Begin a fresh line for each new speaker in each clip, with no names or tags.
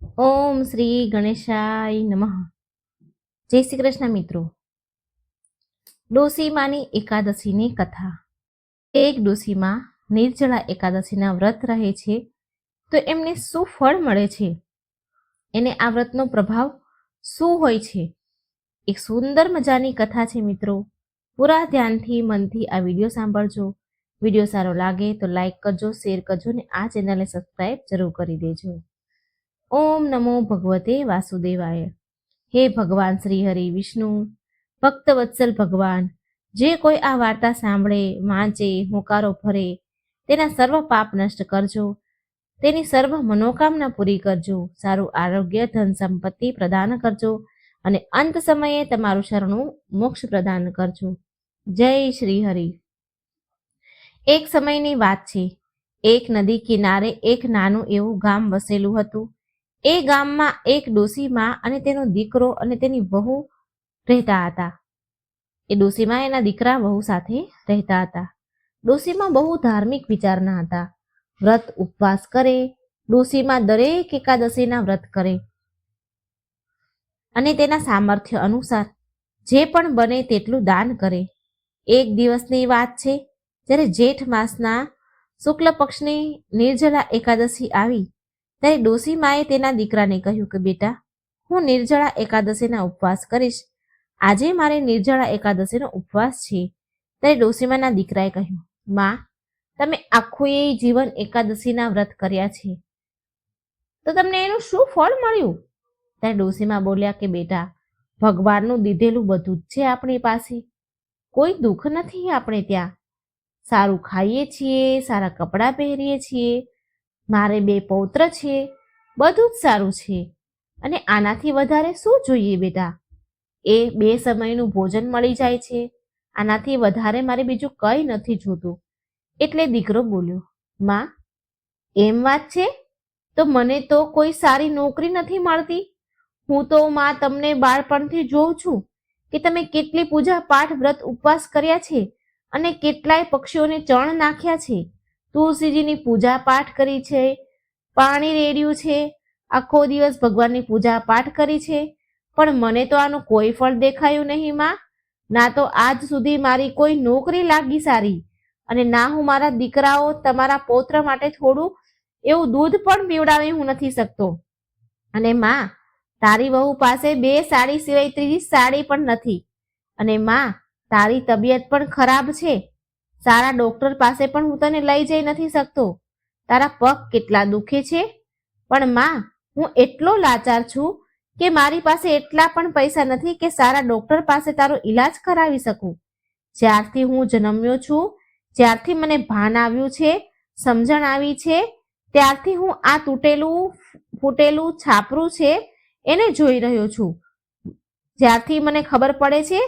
ઓમ શ્રી ગણેશાય નમઃ. જય શ્રી કૃષ્ણ મિત્રો. ડોસીમાની એકાદશીની કથા. એક ડોસીમાં નિર્જળા એકાદશીના વ્રત રહે છે તો એમને શું ફળ મળે છે, એને આ વ્રતનો પ્રભાવ શું હોય છે, એક સુંદર મજાની કથા છે મિત્રો. પૂરા ધ્યાનથી મનથી આ વિડીયો સાંભળજો. વિડીયો સારો લાગે તો લાઈક કરજો, શેર કરજો ને આ ચેનલને સબસ્ક્રાઈબ જરૂર કરી દેજો. ઓમ નમો ભગવતે વાસુદેવાય. હે ભગવાન શ્રી હરિ વિષ્ણુ, ભક્ત વત્સલ ભગવાન, જે કોઈ આ વાર્તા સાંભળે, વાંચે, હોકારો ભરે, તેના સર્વ પાપ નષ્ટ કરજો, તેની સર્વ મનોકામના પૂરી કરજો, સારું આરોગ્ય, ધન સંપત્તિ પ્રદાન કરજો અને અંત સમયે તમારું શરણું મોક્ષ પ્રદાન કરજો. જય શ્રી હરિ. એક સમયની વાત છે. એક નદી કિનારે એક નાનું એવું ગામ વસેલું હતું. એ ગામમાં એક ડોસીમાં અને તેનો દીકરો અને તેની વહુ રહેતા હતા. એ ડોસીમાં એના દીકરા વહુ સાથે રહેતા હતા. ડોસીમાં બહુ ધાર્મિક વિચારના હતા. વ્રત ઉપવાસ કરે. ડોસીમાં દરેક એકાદશીના વ્રત કરે અને તેના સામર્થ્ય અનુસાર જે પણ બને તેટલું દાન કરે. એક દિવસની વાત છે, જ્યારે જેઠ માસના શુક્લ પક્ષની નિર્જળા એકાદશી આવી ત્યારે ડોસીમાએ તેના દીકરાને કહ્યું કે બેટા, હું નિર્જળા એકાદશીના ઉપવાસ કરીશ. આજે મારે નિર્જળા એકાદશીનો ઉપવાસ છે. ત્યારે ડોસીમાના દીકરાએ કહ્યું, માં, તમે આખું એ જીવન એકાદશીના વ્રત કર્યા છે તો તમને એનું શું ફળ મળ્યું? ત્યારે ડોસીમા બોલ્યા કે બેટા, ભગવાનનું દીધેલું બધું જ છે આપણી પાસે, કોઈ દુઃખ નથી આપણે ત્યાં. સારું ખાઈએ છીએ, સારા કપડાં પહેરીએ છીએ, મારે 2 પૌત્ર છે, બધું જ સારું છે અને આનાથી વધારે શું જોઈએ બેટા? એ 2 સમયનું ભોજન મળી જાય છે, આનાથી વધારે મારે બીજું કંઈ નથી જોતું. એટલે દીકરો બોલ્યો, માં, એમ વાત છે તો મને તો કોઈ સારી નોકરી નથી મળતી. હું તો માં તમને બાળપણથી જોઉં છું કે તમે કેટલી પૂજા પાઠ વ્રત ઉપવાસ કર્યા છે અને કેટલાય પક્ષીઓને ચણ નાખ્યા છે, તુલસીજીની પૂજા પાઠ કરી છે, પાણી રેડ્યું છે, આખો દિવસ ભગવાનની પૂજા પાઠ કરી છે, પણ મને તો આનું કોઈ ફળ દેખાયું નહીં માં. ના તો આજ સુધી મારી કોઈ નોકરી લાગી સારી, અને ના હું મારા દીકરાઓ તમારા પૌત્ર માટે થોડું એવું દૂધ પણ પીવડાવી હું નથી શકતો. અને માં, તારી વહુ પાસે 2 સાડી સિવાય ત્રીજી સાડી પણ નથી. અને માં, તારી તબિયત પણ ખરાબ છે, સારા ડોક્ટર પાસે પણ હું તને લઈ જઈ નથી શકતો. તારા પગ કેટલા દુખે છે, પણ માં, હું એટલો લાચાર છું કે મારી પાસે એટલા પણ પૈસા નથી કે સારા ડોક્ટર પાસે તારો ઈલાજ કરાવી શકું. જ્યારથી હું જન્મ્યો છું, જ્યારથી મને ભાન આવ્યું છે, સમજણ આવી છે, ત્યારથી હું આ તૂટેલું ફૂટેલું છાપરું છે એને જોઈ રહ્યો છું. જ્યારથી મને ખબર પડે છે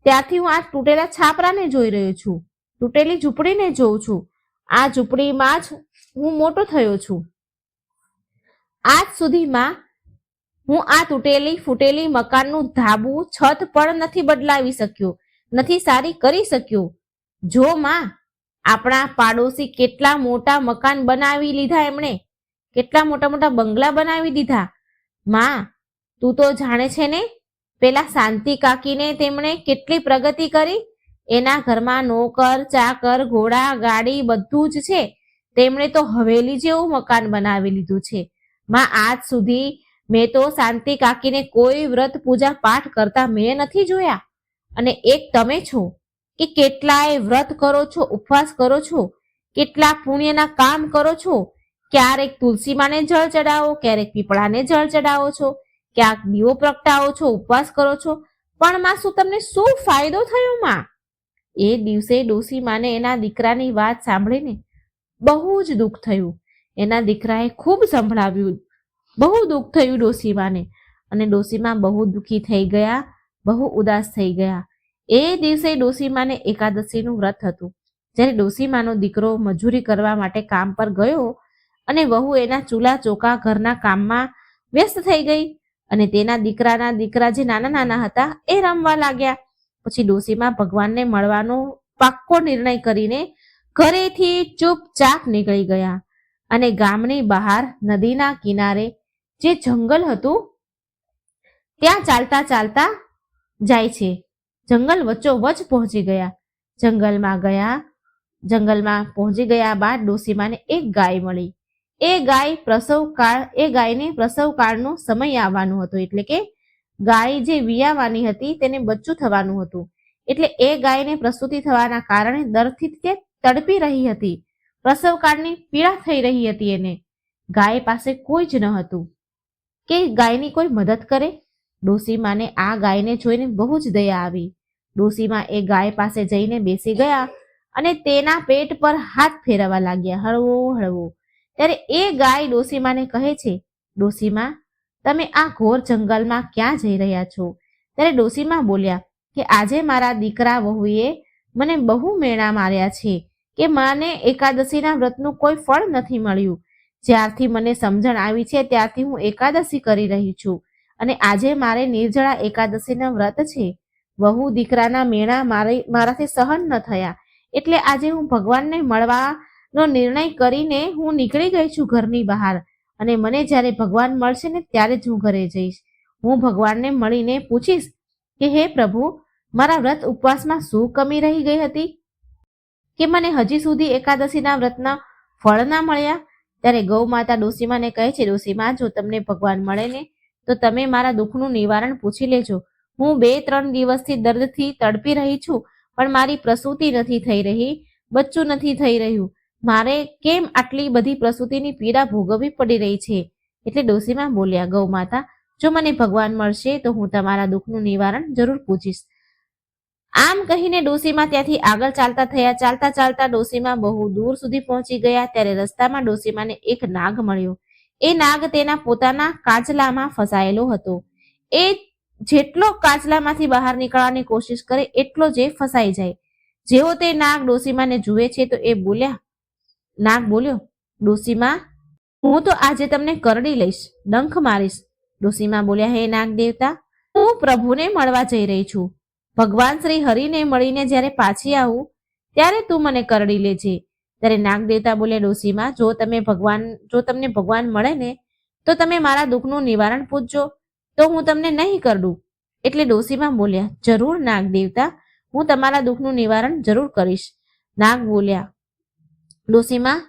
ત્યારથી હું આ તૂટેલા છાપરાને જોઈ રહ્યો છું, તૂટેલી ઝૂંપડીને જોઉં છું. આ ઝૂંપડીમાં જ હું મોટો થયો છું. આજ સુધીમાં હું આ તૂટેલી ફૂટેલી મકાનનું ધાબું, છત પણ નથી બદલાવી શક્યો, નથી સારી કરી શક્યો. જો માં, આપણા પાડોશી કેટલા મોટા મકાન બનાવી લીધા, એમણે કેટલા મોટા મોટા બંગલા બનાવી દીધા. માં, તું તો જાણે છે ને, પેલા શાંતિ કાકીને તેમણે કેટલી પ્રગતિ કરી. એના ઘરમાં નોકર, ચાકર, ઘોડા, ગાડી બધું જ છે. તેમણે તો હવેલી જેવું મકાન બનાવી લીધું છે. માં, આજ સુધી મેં તો શાંતિ કાકીને કોઈ વ્રત પૂજા પાઠ કરતા મેં નથી જોયા. અને એક તમે છો કે કેટલાય વ્રત કરો છો, ઉપવાસ કરો છો, કેટલા પુણ્યના કામ કરો છો. ક્યારેક તુલસી માને જળ ચડાવો, ક્યારેક પીપળાને જળ ચડાવો છો, ક્યાંક દીવો પ્રગટાવો છો, ઉપવાસ કરો છો, પણ માં, શું તમને શું ફાયદો થયો માં? એ દિવસે ડોસી માને એના દીકરાની વાત સાંભળીને બહુ જ દુઃખ થયું. એના દીકરાએ ખૂબ સંભળાવ્યું, બહુ દુઃખ થયું ડોસીમાને, અને ડોસીમા બહુ દુઃખી થઈ ગયા, બહુ ઉદાસ થઈ ગયા. એ દિવસે ડોસીમાને એકાદશીનું વ્રત હતું. જ્યારે ડોસીમાનો દીકરો મજૂરી કરવા માટે કામ પર ગયો અને વહુ એના ચૂલા ચોકા ઘરના કામમાં વ્યસ્ત થઈ ગઈ, અને તેના દીકરા જે નાના નાના હતા એ રમવા લાગ્યા. પછી ડોસીમા ભગવાનને મળવાનો પાક્કો નિર્ણય કરીને ઘરેથી ચૂપચાપ નીકળી ગયા અને ગામની બહાર નદીના કિનારે જે જંગલ હતું ત્યાં ચાલતા ચાલતા જાય છે. જંગલ વચ્ચોવચ પહોંચી ગયા. જંગલમાં પહોંચી ગયા બાદ ડોસીમાને એક ગાય મળી. એ ગાયને પ્રસવ કાળનો સમય આવવાનો હતો, એટલે કે ગાય જે વિયાવાની હતી તેને બચ્ચું થવાનું હતું. એટલે એ ગાયને પ્રસૂતિ થવાના કારણે દર્દથી તે તડપી રહી હતી. પ્રસવ કાળની પીડા થઈ રહી હતી એને. ગાય પાસે કોઈ જ ન હતું કે ગાયની કોઈ મદદ કરે. ડોસીમાને આ ગાયને જોઈને બહુ જ દયા આવી. ડોસીમા એ ગાય પાસે જઈને બેસી ગયા અને તેના પેટ પર હાથ ફેરવવા લાગ્યા, હળવો હળવો. ત્યારે એ ગાય ડોસીમાને કહે છે, ડોસીમા, તમે આ ઘોર જંગલમાં ક્યાં જઈ રહ્યા છો? ત્યારે ડોસીમા બોલ્યા કે આજે મારા દીકરા વહુએ મને બહુ મેણા માર્યા છે કે મને એકાદશીના વ્રતનું કોઈ ફળ નથી મળ્યું. જ્યારથી મને સમજણ આવી છે ત્યારથી હું એકાદશી કરી રહી છું અને આજે મારે નિર્જળા એકાદશીના વ્રત છે. વહુ દીકરાના મેણા મારાથી સહન ન થયા, એટલે આજે હું ભગવાનને મળવાનો નિર્ણય કરીને હું નીકળી ગઈ છું ઘરની બહાર. અને મને જ્યારે ભગવાન મળશે ને ત્યારે જ હું ઘરે જઈશ. હું ભગવાનને મળીને પૂછીશ કે હે પ્રભુ, મારા વ્રત ઉપવાસમાં શું કમી રહી ગઈ હતી કે મને હજી સુધી એકાદશીના વ્રતના ફળ ના મળ્યા? ત્યારે ગૌ માતા ડોસીમાને કહે છે, ડોસીમા, જો તમને ભગવાન મળે ને તો તમે મારા દુઃખનું નિવારણ પૂછી લેજો. હું 2-3 દિવસથી દર્દથી તડપી રહી છું, પણ મારી પ્રસૂતિ નથી થઈ રહી, બચ્ચું નથી થઈ રહ્યું. મારે કેમ આટલી બધી પ્રસૂતિની પીડા ભોગવવી પડી રહી છે? એટલે ડોસીમા બોલ્યા, ગૌ માતા, જો મને ભગવાન મળશે તો હું તમારા દુઃખનું નિવારણ જરૂર પૂછીશ. આમ કહીને ડોસીમા ત્યાંથી આગળ ચાલતા થયા. ચાલતા ચાલતા ડોસીમા બહુ દૂર સુધી પહોંચી ગયા. ત્યારે રસ્તામાં ડોસીમાને એક નાગ મળ્યો. એ નાગ તેના પોતાના કાચલામાં ફસાયેલો હતો. એ જેટલો કાચલામાંથી બહાર નીકળવાની કોશિશ કરે એટલો જ ફસાઈ જાય. જેવો તે નાગ ડોસીમાને જુએ છે તો એ નાગ બોલ્યો, ડોસીમા, હું તો આજે તમને કરડી લઈશ, ડંખ મારીશ. ડોસીમા બોલ્યા, હે નાગ દેવતા, હું પ્રભુને મળવા જઈ રહી છું. ભગવાન શ્રી હરિને મળીને જ્યારે પાછી આવું ત્યારે તું મને કરડી લેજે. ત્યારે નાગ દેવતા બોલ્યા, ડોસીમા, જો તમને ભગવાન મળે ને તો તમે મારા દુઃખનું નિવારણ પૂછજો, તો હું તમને નહીં કરડું. એટલે ડોસીમા બોલ્યા, જરૂર નાગ દેવતા, હું તમારા દુઃખનું નિવારણ જરૂર કરીશ. નાગ બોલ્યા, ડોસીમા,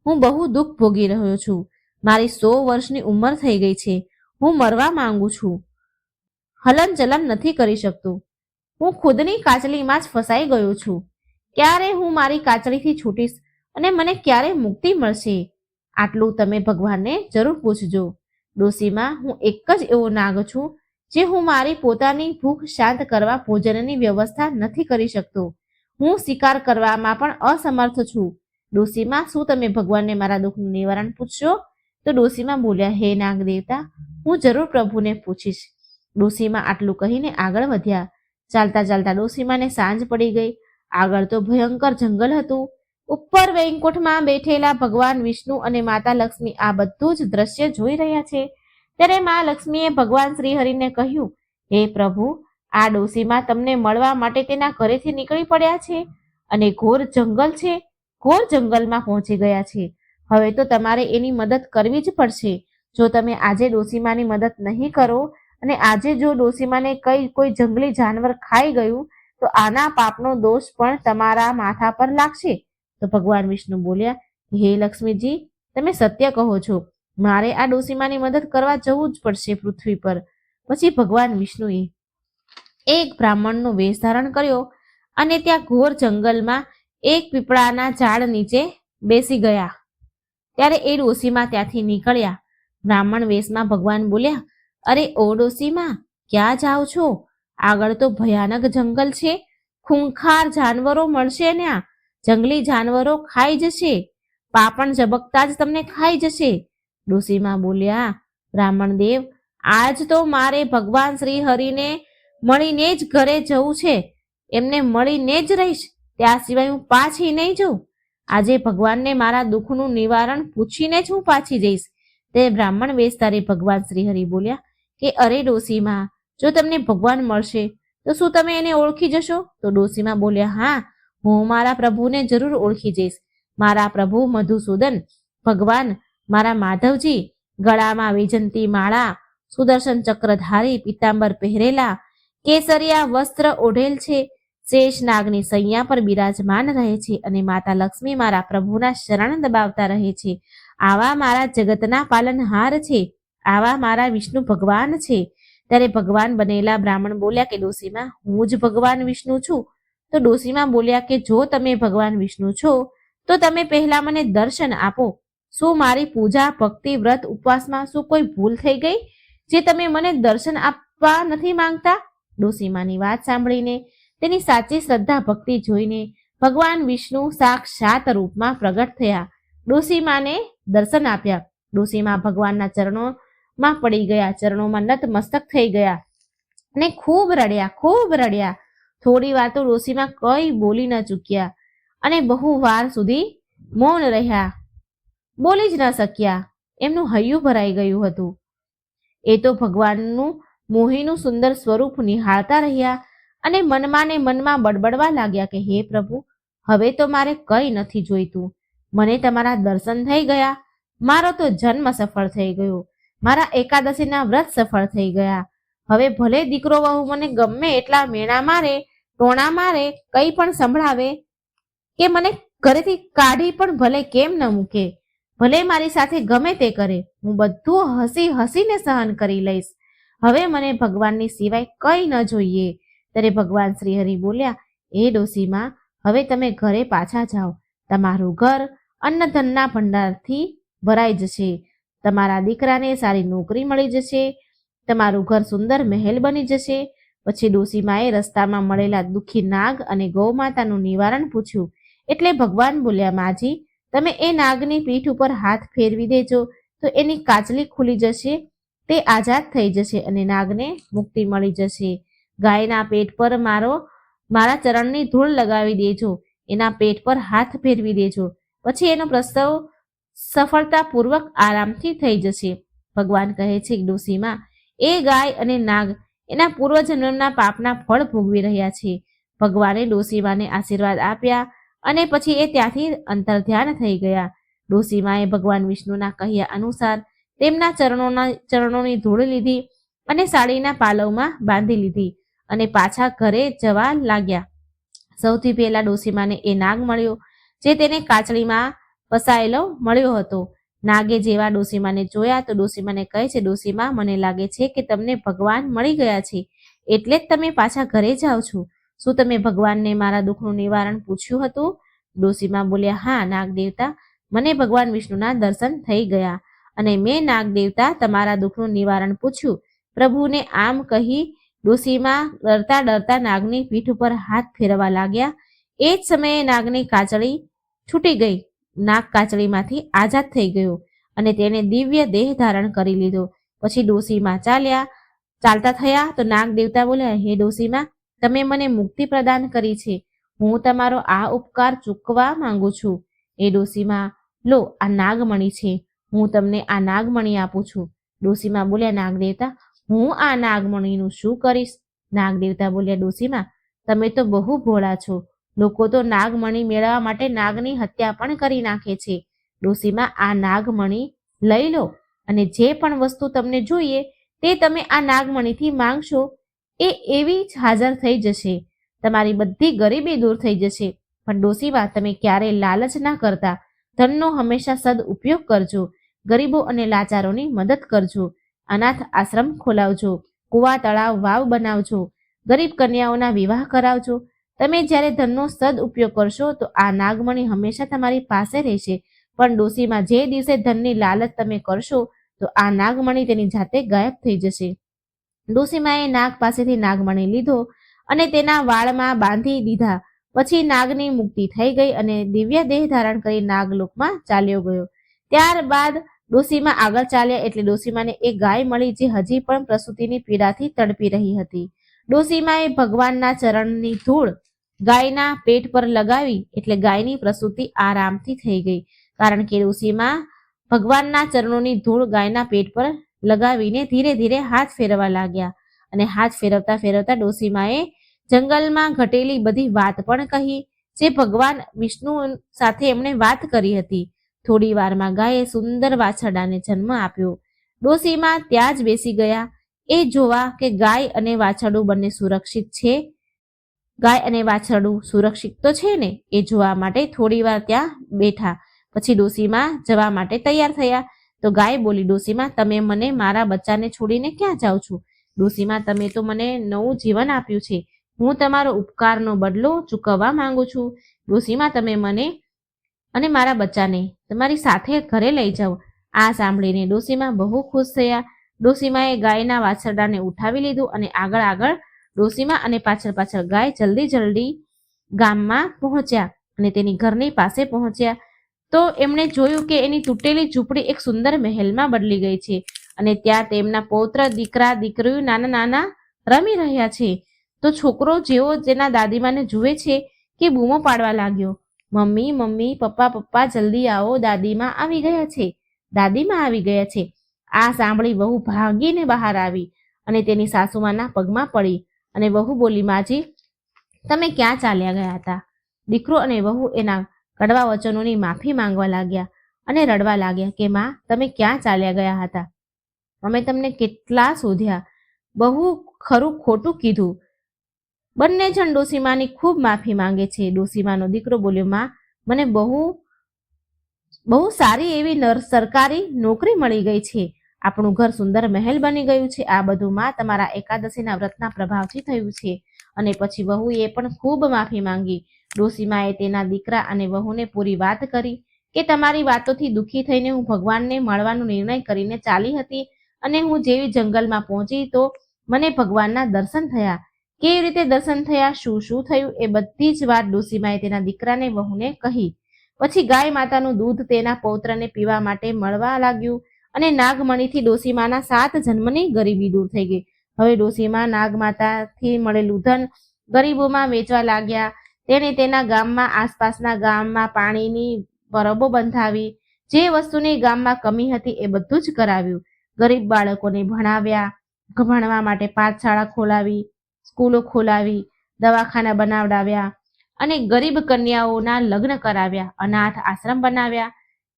હું બહુ દુઃખ ભોગી રહ્યો છું. મારી 100 વર્ષની ઉંમર થઈ ગઈ છે. હું મરવા માંગુ છું. હલન ચલન નથી કરી શકતો. હું ખુદની કાચલીમાં જ ફસાઈ ગયો છું. ક્યારે હું મારી કાચલીથી છૂટીશ અને મને ક્યારે મુક્તિ મળશે? આટલું તમે ભગવાનને જરૂર પૂછજો. ડોસીમા, હું એક જ એવો નાગ છું જે હું મારી પોતાની ભૂખ શાંત કરવા ભોજનની વ્યવસ્થા નથી કરી શકતો. હું શિકાર કરવામાં પણ અસમર્થ છું. ડોસીમા, શું તમે ભગવાનને મારા દુઃખનું નિવારણ પૂછશો? તો ડોસીમા બોલ્યા, હે નાગ દેવતા, હું જરૂર પ્રભુને પૂછીશ. ડોસીમા આટલું કહીને આગળ વધ્યા. ચાલતા ચાલતા ડોસીમાને સાંજ પડી ગઈ. આગળ તો ભયંકર જંગલ હતું. ઉપર વૈકુંઠમાં બેઠેલા ભગવાન વિષ્ણુ અને માતા લક્ષ્મી આ બધું જ દ્રશ્ય જોઈ રહ્યા છે. ત્યારે મા લક્ષ્મીએ ભગવાન શ્રી હરિને કહ્યું, હે પ્રભુ, આ ડોસીમા તમને મળવા માટે તેના ઘરેથી નીકળી પડ્યા છે અને ઘોર જંગલ છે. ઘોર જંગલમાં પહોંચી ગયા છે. હવે તો તમારે એની મદદ કરવી જ પડશે. જો તમે આજે ડોસીમાની મદદ નહીં કરો અને આજે જો ડોસીમાને કોઈ જંગલી જાનવર ખાઈ ગયું તો આના પાપનો દોષ પણ તમારા માથા પર લાગશે. તો ભગવાન વિષ્ણુ બોલ્યા, હે લક્ષ્મીજી, તમે સત્ય કહો છો. મારે આ ડોસીમાની મદદ કરવા જવું જ પડશે પૃથ્વી પર. પછી ભગવાન વિષ્ણુએ એક બ્રાહ્મણનો વેશ ધારણ કર્યો અને ત્યાં ઘોર જંગલમાં એક પીપળાના ઝાડ નીચે બેસી ગયા. ત્યારે એ ડોસીમા ત્યાંથી નીકળ્યા. બ્રાહ્મણ વેશમાં ભગવાન બોલ્યા, અરે ઓ ડોસીમા, ક્યાં જાઓ છો? આગળ તો ભયાનક જંગલ છે. ખૂંખાર જાનવરો મળશે ને, જંગલી જાનવરો ખાઈ જશે. પાપણ ઝબકતા જ તમને ખાઈ જશે. ડોસીમા બોલ્યા, બ્રાહ્મણ દેવ, આજ તો મારે ભગવાન શ્રી હરિને મળીને જ ઘરે જવું છે. એમને મળીને જ રહીશ, ત્યાં સિવાય હું પાછી નહીં જાઉં. આજે ભગવાનને મારા દુઃખનું નિવારણ પૂછીને જ હું પાછી જઈશ. તે બ્રાહ્મણ વેશધારી ભગવાન શ્રી હરિ બોલ્યા કે અરે ડોસીમા, જો તમને ભગવાન મળશે તો શું તમે એને ઓળખી જશો? તો ડોસીમા બોલ્યા, હા, હું મારા પ્રભુને જરૂર ઓળખી જઈશ. મારા પ્રભુ મધુસૂદન, ભગવાન મારા માધવજી ગળામાં વૈજંતી માળા, સુદર્શન ચક્રધારી પીતાંબર પહેરેલા, કેસરિયા વસ્ત્ર ઓઢેલ છે. શેષ નાગની સૈયા પર બિરાજમાન રહે છે અને માતા લક્ષ્મી મારા પ્રભુના શરણ દબાવતા રહે છે. આવા મારા જગતના પાલનહાર છે, આવા મારા વિષ્ણુ ભગવાન છે. ત્યારે ભગવાન બનેલા બ્રાહ્મણ બોલ્યા કે ડોશીમાં, હું જ ભગવાન વિષ્ણુ છું. તો ડોશીમાં બોલ્યા કે જો તમે ભગવાન વિષ્ણુ છો તો તમે પહેલા મને દર્શન આપો. શું મારી પૂજા, ભક્તિ, વ્રત, ઉપવાસમાં શું કોઈ ભૂલ થઈ ગઈ જે તમે મને દર્શન આપવા નથી માંગતા? ડોશીમાની વાત સાંભળીને, તેની સાચી શ્રદ્ધા ભક્તિ જોઈને ભગવાન વિષ્ણુ સાક્ષાત રૂપમાં પ્રગટ થયા. ડોશીમાને દર્શન આપ્યા. ડોશીમા ભગવાનના ચરણોમાં પડી ગયા, ચરણોમાં નત મસ્તક થઈ ગયા અને ખૂબ રડ્યા. થોડી વાર તો ડોશીમા કઈ બોલી ન ચૂક્યા અને બહુ વાર સુધી મૌન રહ્યા, બોલી જ ન શક્યા. એમનું હૈયું ભરાઈ ગયું હતું. એ તો ભગવાનનું મોહીનું સુંદર સ્વરૂપ નિહાળતા રહ્યા અને મનમાં ને મનમાં બડબડવા લાગ્યા કે હે પ્રભુ, હવે તો મારે કંઈ નથી જોઈતું. મને તમારા દર્શન થઈ ગયા, મારો તો જન્મ સફળ થઈ ગયો, મારા એકાદશીના વ્રત સફળ થઈ ગયા. હવે ભલે દીકરો વહુ મને ગમે એટલા મેણા મારે, ટોણા મારે, કંઈ પણ સંભળાવે કે મને ઘરેથી કાઢી પણ ભલે કેમ ન મૂકે, ભલે મારી સાથે ગમે તે કરે, હું બધું હસીને સહન કરી લઈશ. હવે મને ભગવાનની સિવાય કંઈ ન જોઈએ. ત્યારે ભગવાન શ્રી હરિ બોલ્યા, એ ડોશીમાં, હવે તમે ઘરે પાછા જાઓ. તમારું ઘર અન્નધનના ભંડારથી ભરાઈ જશે. તમારા દીકરાને સારી નોકરી મળી જશે. તમારું ઘર સુંદર મહેલ બની જશે. પછી ડોશીમાએ રસ્તામાં મળેલા દુઃખી નાગ અને ગૌમાતાનું નિવારણ પૂછ્યું. એટલે ભગવાન બોલ્યા, માજી, તમે એ નાગની પીઠ ઉપર હાથ ફેરવી દેજો તો એની કાચલી ખુલી જશે, તે આઝાદ થઈ જશે અને નાગને મુક્તિ મળી જશે. ગાયના પેટ પર મારા ચરણની ધૂળ લગાવી દેજો, એના પેટ પર હાથ ફેરવી દેજો, પછી એનો પ્રસવ સફળતાપૂર્વક આરામથી થઈ જશે. ભગવાન કહે છે, ડોશીમાં, એ ગાય અને નાગ એના પૂર્વજન્મના પાપના ફળ ભોગવી રહ્યા છે. ભગવાને ડોશીમાને આશીર્વાદ આપ્યા અને પછી એ ત્યાંથી અંતર્ધ્યાન થઈ ગયા. ડોશીમાએ ભગવાન વિષ્ણુના કહ્યા અનુસાર તેમના ચરણોની ધૂળ લીધી અને સાડીના પાલવમાં બાંધી લીધી અને પાછા ઘરે જવા લાગ્યા. સૌથી પહેલા ડોશીમાને એ નાગ મળ્યો જે તેને કાચળીમાં ફસાયેલો મળ્યો હતો. નાગે જેવા ડોશીમાને જોયા તો ડોશીમાને કહે છે, ડોશીમા, મને લાગે છે કે તમને ભગવાન મળી ગયા છે, એટલે જ તમે પાછા ઘરે જાઓ છો. શું તમે ભગવાનને મારા દુઃખનું નિવારણ પૂછ્યું હતું? ડોશીમા બોલ્યા, હા નાગ દેવતા, મને ભગવાન વિષ્ણુના દર્શન થઈ ગયા અને મેં નાગ દેવતા તમારા દુઃખનું નિવારણ પૂછ્યું. પ્રભુને આમ કહી ડોશીમા ડરતા નાગની પીઠ ઉપર હાથ ફેરવા લાગ્યા. એ જ સમયે નાગની કાચળી છૂટી ગઈ. નાગ કાચળીમાંથી આઝાદ થઈ ગયો અને તેણે દિવ્ય દેહ ધારણ કરી લીધો. પછી ડોશીમા ચાલતા થયા તો નાગ દેવતા બોલ્યા, હે ડોશીમા, તમે મને મુક્તિ પ્રદાન કરી છે, હું તમારો આ ઉપકાર ચૂકવા માંગુ છું. એ ડોશીમા, લો આ નાગમણી છે, હું તમને આ નાગમણી આપું છું. ડોશીમા બોલ્યા, નાગદેવતા, હું આ નાગમણીનું શું કરીશ? નાગદેવતા બોલ્યા, ડોશીમા, તમે તો બહુ ભોળા છો. લોકો તો નાગમણી મેળવવા માટે નાગની હત્યા પણ કરી નાખે છે. ડોશીમા, આ નાગમણી લઈ લો અને જે પણ વસ્તુ તમને જોઈએ તે તમે આ નાગમણીથી માંગશો એ એવી જ હાજર થઈ જશે. તમારી બધી ગરીબી દૂર થઈ જશે. પણ ડોશીમા, તમે ક્યારેય લાલચ ના કરતા, ધનનો હંમેશા સદ ઉપયોગ કરજો. ગરીબો અને લાચારોની મદદ કરજો. અનાથ આશ્રમ ખોલાવજો. કુવા, તળાવ, વાવ બનાવજો. ગરીબ કન્યાઓના વિવાહ કરાવજો. તમે જ્યારે ધનનો સદ ઉપયોગ કરશો તો આ નાગમણી હંમેશા તમારી પાસે રહેશે. પણ ડોશીમા, જે દિવસે ધનની લાલચ તમે કરશો તો આ નાગમણી તેની જાતે ગાયબ થઈ જશે. ડોશીમાએ નાગ પાસેથી નાગમણી લીધો અને તેના વાળમાં બાંધી દીધા. પછી નાગની મુક્તિ થઈ ગઈ અને દિવ્ય દેહ ધારણ કરી નાગલોકમાં ચાલ્યો ગયો. ત્યારબાદ ડોશીમા આગળ ચાલ્યા એટલે ડોશીમાને એક ગાય મળી જે હજી પણ પ્રસૂતિની પીડાથી તડપી રહી હતી. ડોશીમાએ ભગવાનના ચરણની ધૂળ ગાયના પેટ પર લગાવી એટલે ગાયની પ્રસૂતિ આરામથી થઈ ગઈ. કારણ કે ડોશીમા ભગવાનના ચરણોની ધૂળ ગાયના પેટ પર લગાવીને ધીરે ધીરે હાથ ફેરવા લાગ્યા અને હાથ ફેરવતા ફેરવતા ડોશીમાએ જંગલમાં ઘટેલી બધી વાત પણ કહી જે ભગવાન વિષ્ણુ સાથે એમણે વાત કરી હતી. થોડી વારમાં ગાયે સુંદર વાછરડાને જન્મ આપ્યો. ડોશીમાં ત્યાં જ બેસી ગયા એ જોવા કે ગાય અને વાછરડું બંને સુરક્ષિત છે. ગાય અને વાછરડું સુરક્ષિત તો છે ને એ જોવા માટે થોડી વાર ત્યાં બેઠા. પછી ડોશીમાં જવા માટે તૈયાર થયા. તો ગાય બોલી, ડોશીમાં તમે મને મારા બચ્ચાને છોડીને ક્યાં જાઓ છો? ડોશીમાં તમે તો મને નવું જીવન આપ્યું છે, હું તમારો ઉપકારનો બદલો ચૂકવવા માંગુ છું. ડોશીમાં તમે મને અને મારા બચ્ચાને તમારી સાથે ઘરે લઈ જાઓ. આ સાંભળીને ડોશીમાં બહુ ખુશ થયા. ડોશીમાએ ગાયના વાછરડાને ઉઠાવી લીધું અને આગળ આગળ ડોશીમાં અને પાછળ પાછળ ગાય જલ્દી ગામમાં પહોંચ્યા અને તેની ઘરની પાસે પહોંચ્યા. તો એમણે જોયું કે એની તૂટેલી ઝૂંપડી એક સુંદર મહેલમાં બદલી ગઈ છે અને ત્યાં તેમના પૌત્ર દીકરા દીકરીઓ નાના નાના રમી રહ્યા છે. તો છોકરો જેવો તેના દાદીમાને જુએ છે કે બૂમો પાડવા લાગ્યો, મમ્મી મમ્મી, પપ્પા પપ્પા, જલ્દી આવો, દાદીમા આવી ગયા છે, દાદીમા આવી ગયા છે. આ સાંભળી વહુ ભાગીને બહાર આવી અને તેની સાસુમાના પગમાં પડી અને વહુ બોલી, માજી તમે ક્યાં ચાલ્યા ગયા હતા? દીકરો અને વહુ એના કડવા વચનોની માફી માંગવા લાગ્યા અને રડવા લાગ્યા કે માં તમે ક્યાં ચાલ્યા ગયા હતા? અમે તમને કેટલા શોધ્યા, બહુ ખરું ખોટું કીધું. બંને જણ ડોશીમાની ખૂબ માફી માંગે છે. ડોશીમાનો દીકરો બોલ્યો, માં મને બહુ સારી એવી સરકારી નોકરી મળી ગઈ છે, આપણું ઘર સુંદર મહેલ બની ગયું છે. આ બધું માં તમારા એકાદશીના વ્રતના પ્રભાવથી થયું છે. અને પછી વહુએ પણ ખૂબ માફી માંગી. ડોશીમાએ તેના દીકરા અને વહુને પૂરી વાત કરી કે તમારી વાતોથી દુઃખી થઈને હું ભગવાનને મળવાનો નિર્ણય કરીને ચાલી હતી અને હું જેવી જંગલમાં પહોંચી તો મને ભગવાનના દર્શન થયા. કેવી રીતે દર્શન થયા, શું શું થયું, એ બધી જ વાત ડોશીમાએ તેના દીકરાને વહુને કહી. પછી ગાય માતાનું દૂધ તેના પૌત્રને પીવા માટે મળવા લાગ્યું અને નાગમણીથી ડોશીમાના 7 જન્મની ગરીબી દૂર થઈ ગઈ. હવે ડોશીમા નાગમાતાથી મળેલું ધન ગરીબોમાં વેચવા લાગ્યા. તેણે તેના ગામમાં આસપાસના ગામમાં પાણીની પરબો બંધાવી. જે વસ્તુની ગામમાં કમી હતી એ બધું જ કરાવ્યું. ગરીબ બાળકોને ભણવા માટે પાઠશાળા ખોલાવી, સ્કૂલો ખોલાવી, દવાખાના બનાવડાવ્યા અને ગરીબ કન્યાઓના લગ્ન કરાવ્યા, અનાથ આશ્રમ બનાવ્યા.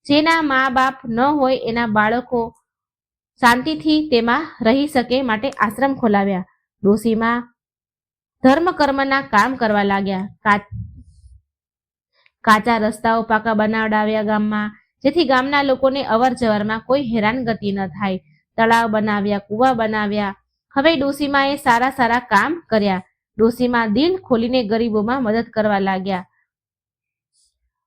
જેના મા બાપ ન હોય એના બાળકો શાંતિથી તેમાં રહી શકે માટે આશ્રમ ખોલાવ્યા. ડોશીમા ધર્મ કર્મના કામ કરવા લાગ્યા. કાચા રસ્તાઓ પાકા બનાવડાવ્યા ગામમાં, જેથી ગામના લોકોને અવર જવરમાં કોઈ હેરાનગતિ ન થાય. તળાવ બનાવ્યા, કૂવા બનાવ્યા. હવે ડોશીમાએ સારા કામ કર્યા. ડોશીમા દિલ ખોલીને ગરીબોમાં મદદ કરવા લાગ્યા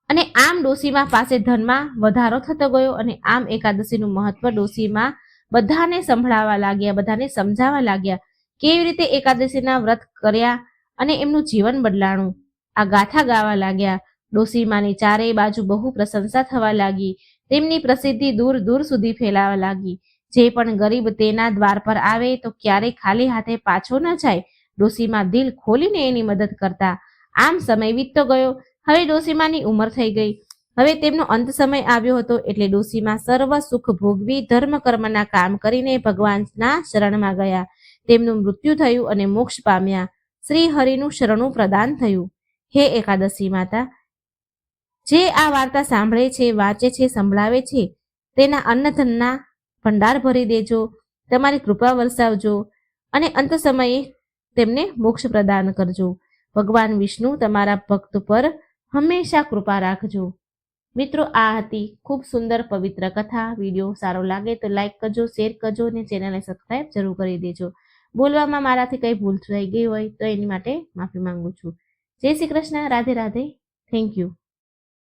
અને આમ ડોશીમા પાસે ધનમાં વધારો થતો ગયો અને આમ એકાદશીનું મહત્વ ડોશીમા બધાને સંભળાવવા લાગ્યા, બધાને સમજાવવા લાગ્યા કેવી રીતે એકાદશીના વ્રત કર્યા અને એમનું જીવન બદલાણું. આ ગાથા ગાવા લાગ્યા. ડોશીમાની ચારેય બાજુ બહુ પ્રશંસા થવા લાગી. તેમની પ્રસિદ્ધિ દૂર દૂર સુધી ફેલાવા લાગી. જે પણ ગરીબ તેના દ્વાર પર આવે તો ક્યારેય ખાલી હાથે પાછો ન જાય. ડોશીમા દિલ ખોલીને એની મદદ કરતા. આમ સમય વીતતો ગયો. હવે ડોશીમાની ઉંમર થઈ ગઈ. હવે તેમનો અંત સમય આવ્યો હતો. એટલે ડોશીમા સર્વ સુખ ભોગવી ધર્મ કર્મના કામ કરીને ભગવાનના શરણમાં ગયા. તેમનું મૃત્યુ થયું અને મોક્ષ પામ્યા. શ્રી હરિનું શરણું પ્રદાન થયું. હે એકાદશી માતા, જે આ વાર્તા સાંભળે છે, વાંચે છે, સંભળાવે છે, તેના અન્નધનના ભંડાર ભરી દેજો, તમારી કૃપા વરસાવજો અને અંત સમયે તેમને મોક્ષ પ્રદાન કરજો. ભગવાન વિષ્ણુ તમારા ભક્ત પર હંમેશા કૃપા રાખજો. મિત્રો, આ હતી ખૂબ સુંદર પવિત્ર કથા. વિડીયો સારો લાગે તો લાઈક કરજો, શેર કરજો અને ચેનલને સબસ્ક્રાઈબ જરૂર કરી દેજો. બોલવામાં મારાથી કંઈ ભૂલ થઈ ગઈ હોય તો એની માટે માફી માંગુ છું. જય શ્રી કૃષ્ણ. રાધે રાધે. Thank you.